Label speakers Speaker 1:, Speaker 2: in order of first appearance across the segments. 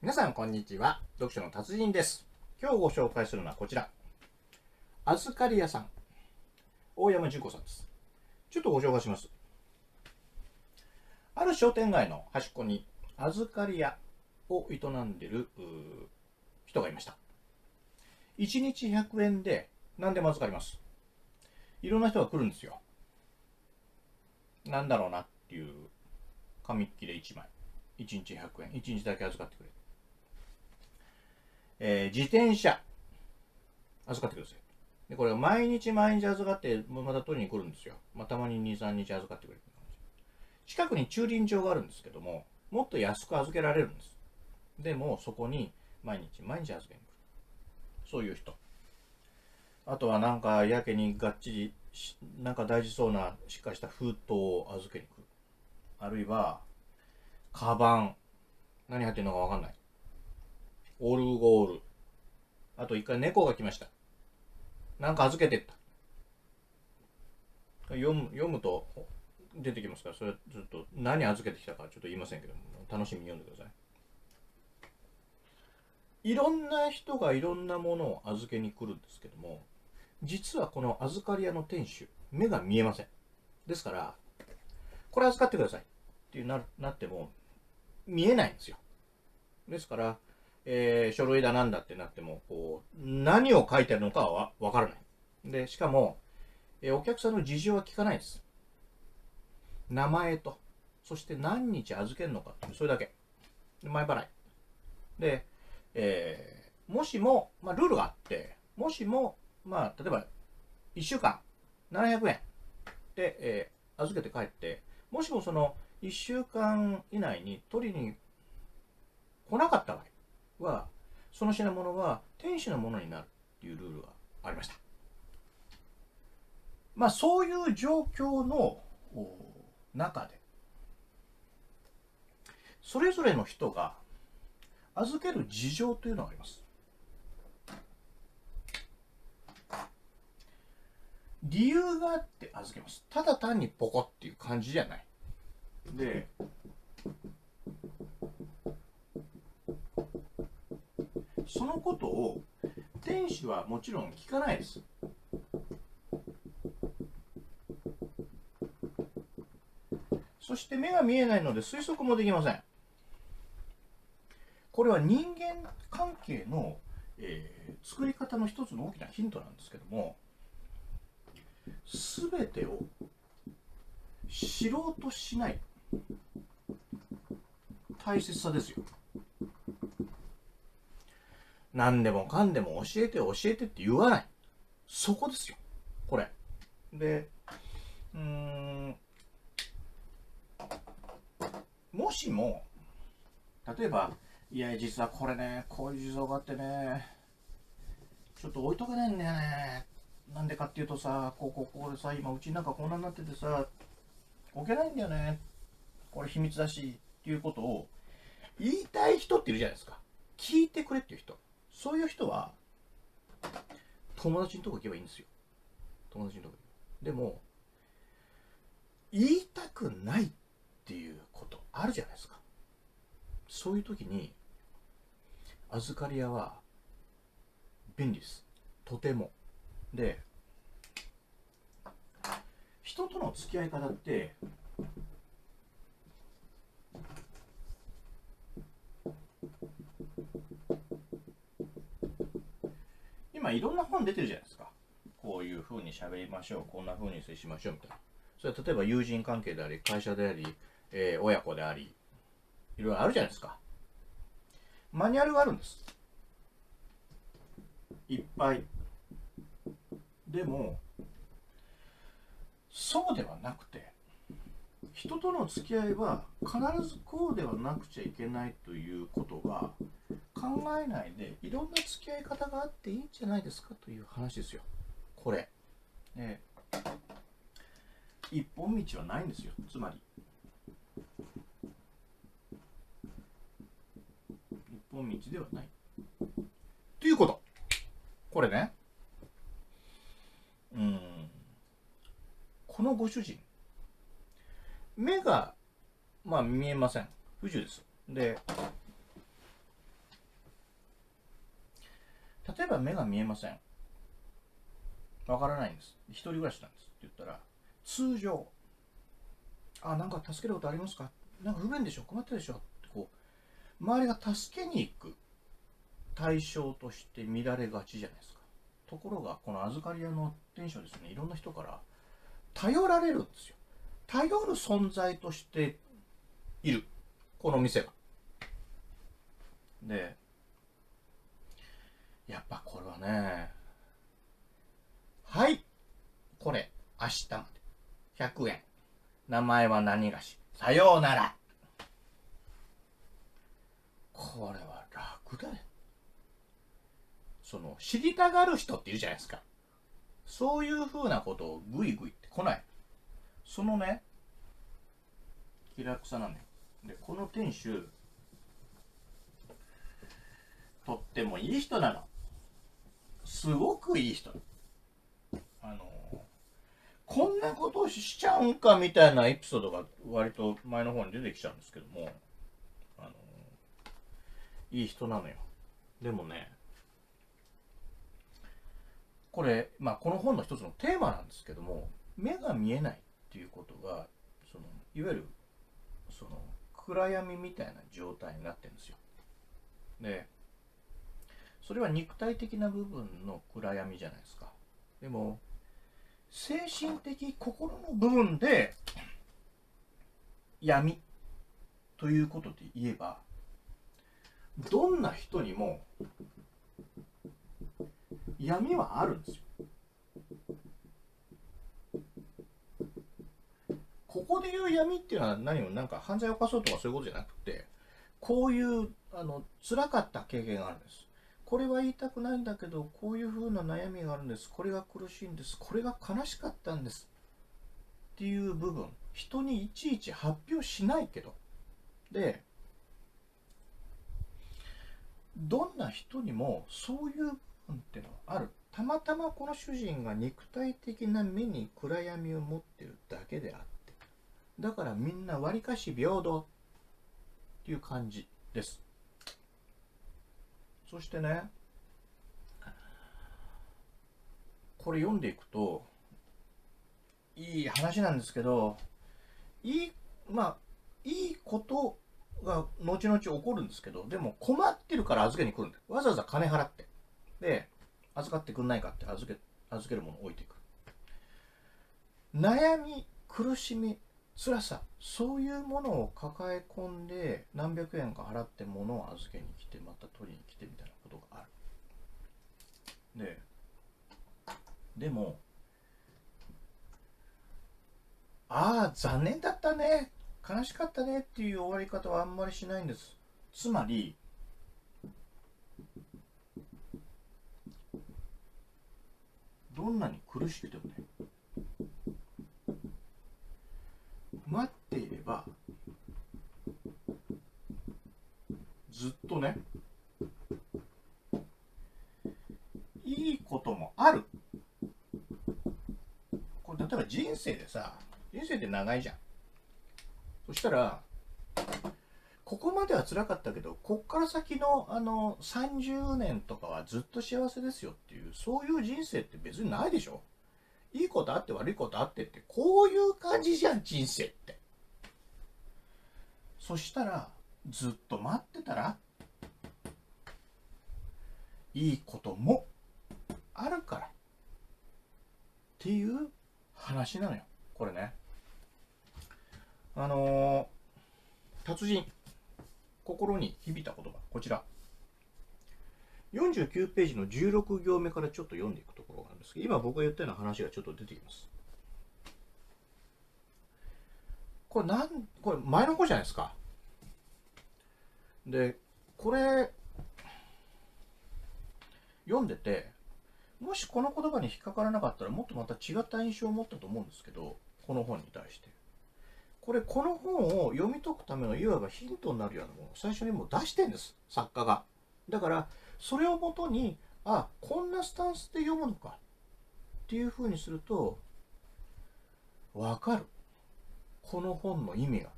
Speaker 1: 皆さんこんにちは。読書の達人です。今日ご紹介するのはこちら。預かり屋さん。大山純子さんです。ちょっとご紹介します。ある商店街の端っこに預かり屋を営んでいる人がいました。1日100円で何でも預かります。いろんな人が来るんですよ。なんだろうなっていう紙切れ1枚。1日100円。1日だけ預かってくれ。自転車預かってください。でこれは毎日預かってまた取りに来るんですよ。たまに2、3日預かってくれる。近くに駐輪場があるんですけども、もっと安く預けられるんです。でもそこに毎日預けに来る。そういう人。あとはなんかやけにがっちりなんか大事そうなしっかりした封筒を預けに来る。あるいはカバン、何入ってるのか分かんない。オルゴール。あと一回猫が来ました。なんか預けてった。読むと出てきますから、それはちょっと何預けてきたかちょっと言いませんけども、楽しみに読んでください。いろんな人がいろんなものを預けに来るんですけども、実はこの預かり屋の店主、目が見えません。ですから、これ預かってくださいってなっても見えないんですよ。ですから、書類だなんだってなっても何を書いてあるのかはわからない。でしかも、お客さんの事情は聞かないです。名前と、そして何日預けるのか、それだけ。前払いで、もしも、ルールがあって、もしも、例えば1週間700円で、預けて帰って、もしもその1週間以内に取りに来なかった場合は、その品物は店主のものになるっていうルールがありました。そういう状況の中で、それぞれの人が預ける事情というのがあります。理由があって預けます。ただ単にポコっていう感じじゃない。で、そのことを店主はもちろん聞かないです。そして目が見えないので推測もできません。これは人間関係の、作り方の一つの大きなヒントなんですけども、全てを知ろうとしない大切さですよ。何でもかんでも教えて教えてって言わない。そこですよ、これ。で、もしも例えば、いや実はこれね、こういう事情があってね、ちょっと置いとけないんだよね。なんでかっていうとさ、こうでさ、今うちなんかこんなになっててさ、置けないんだよね。これ秘密だしっていうことを言いたい人っているじゃないですか。聞いてくれっていう人。そういう人は友達のとこ行けばいいんですよ。友達のとこ。でも言いたくないっていうことあるじゃないですか。そういう時に預かり屋は便利です。とても。で、人との付き合い方って今いろんな本出てるじゃないですか。こういう風に喋りましょう、こんな風に接しましょうみたいな。それは例えば友人関係であり、会社であり、親子であり、いろいろあるじゃないですか。マニュアルがあるんです。いっぱい。でもそうではなくて、人との付き合いは必ずこうではなくちゃいけないということが考えないで、いろんな付き合い方があっていいんじゃないですかという話ですよ、これ。一本道はないんですよ。つまり一本道ではないということ。これね、このご主人、目が見えません。不自由です。で、例えば目が見えません。わからないんです。一人暮らしなんですって言ったら、通常、なんか助けることありますか？なんか不便でしょ？困ってるでしょ？ってこう、周りが助けに行く対象として見られがちじゃないですか。ところが、この預かり屋の店主はですね、いろんな人から頼られるんですよ。頼る存在としている。この店が。で、やっぱこれはね、はい、これ、明日まで。100円。名前は何がし。さようなら。これは楽だよ。知りたがる人っているじゃないですか。そういう風なことをグイグイって来ない。そのね、気楽さなのよ。で、この店主、とってもいい人なの。すごくいい人。こんなことをしちゃうんかみたいなエピソードが割と前の方に出てきちゃうんですけども、いい人なのよ。でもね、これ、この本の一つのテーマなんですけども、目が見えないっていうことが、いわゆる、暗闇みたいな状態になってるんですよ。で、それは肉体的な部分の暗闇じゃないですか。でも、精神的、心の部分で、闇ということで言えば、どんな人にも闇はあるんですよ。ここで言う闇っていうのは何もなんか犯罪を犯そうとかそういうことじゃなくて、こういう辛かった経験があるんです。これは言いたくないんだけど、こういう風な悩みがあるんです。これが苦しいんです。これが悲しかったんですっていう部分、人にいちいち発表しないけど、で、どんな人にもそういう部分っていうのはある。たまたまこの主人が肉体的な目に暗闇を持っているだけであって、だからみんなわりかし平等っていう感じです。そしてね、これ読んでいくといい話なんですけど、いいいいことが後々起こるんですけど、でも困ってるから預けに来るんだよ。わざわざ金払ってで預かってくんないかって預けるものを置いていく。悩み、苦しみ、辛さ、そういうものを抱え込んで何百円か払って物を預けに来てまた取りに来てみたいなことがある。でも、残念だったね、悲しかったねっていう終わり方はあんまりしないんです。つまり、どんなに苦しくてもね、待っていればずっとね、いいこともある。これ例えば人生って長いじゃん。そしたら、ここまでは辛かったけど、こっから先の30年とかはずっと幸せですよっていう、そういう人生って別にないでしょ。いいことあって悪いことあってって、こういう感じじゃん、人生って。そしたら、ずっと待ってたら、いいこともあるからっていう話なのよ、これね。達人、心に響いた言葉、こちら。49ページの16行目からちょっと読んでいくところがあるんですけど、今僕が言ったような話がちょっと出てきます。これ前の方じゃないですか。で、これ、読んでて、もしこの言葉に引っかからなかったらもっとまた違った印象を持ったと思うんですけど、この本に対して。この本を読み解くためのいわばヒントになるようなものを最初にもう出してるんです、作家が。だから、それをもとに、こんなスタンスで読むのかっていう風にすると、わかる。この本の意味が。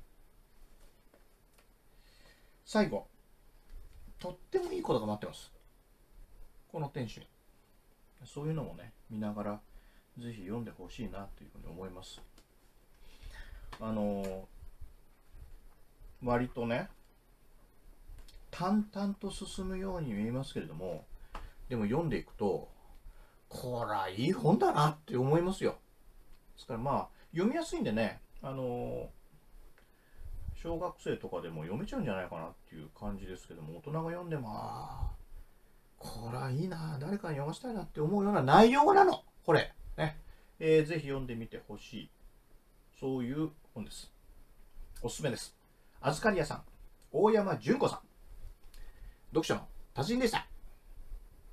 Speaker 1: 最後、とってもいいことが待ってます。この店主に。そういうのもね、見ながら、ぜひ読んでほしいなというふうに思います。割とね、淡々と進むように見えますけれども、でも読んでいくと、こらいい本だなって思いますよ。ですからまあ、読みやすいんでね、小学生とかでも読めちゃうんじゃないかなっていう感じですけども、大人が読んでも、こらいいな、誰かに読ませたいなって思うような内容なの、これ。ね。ぜひ読んでみてほしい。そういう本です。おすすめです。預かり屋さん、大山純子さん。読書の達人でした。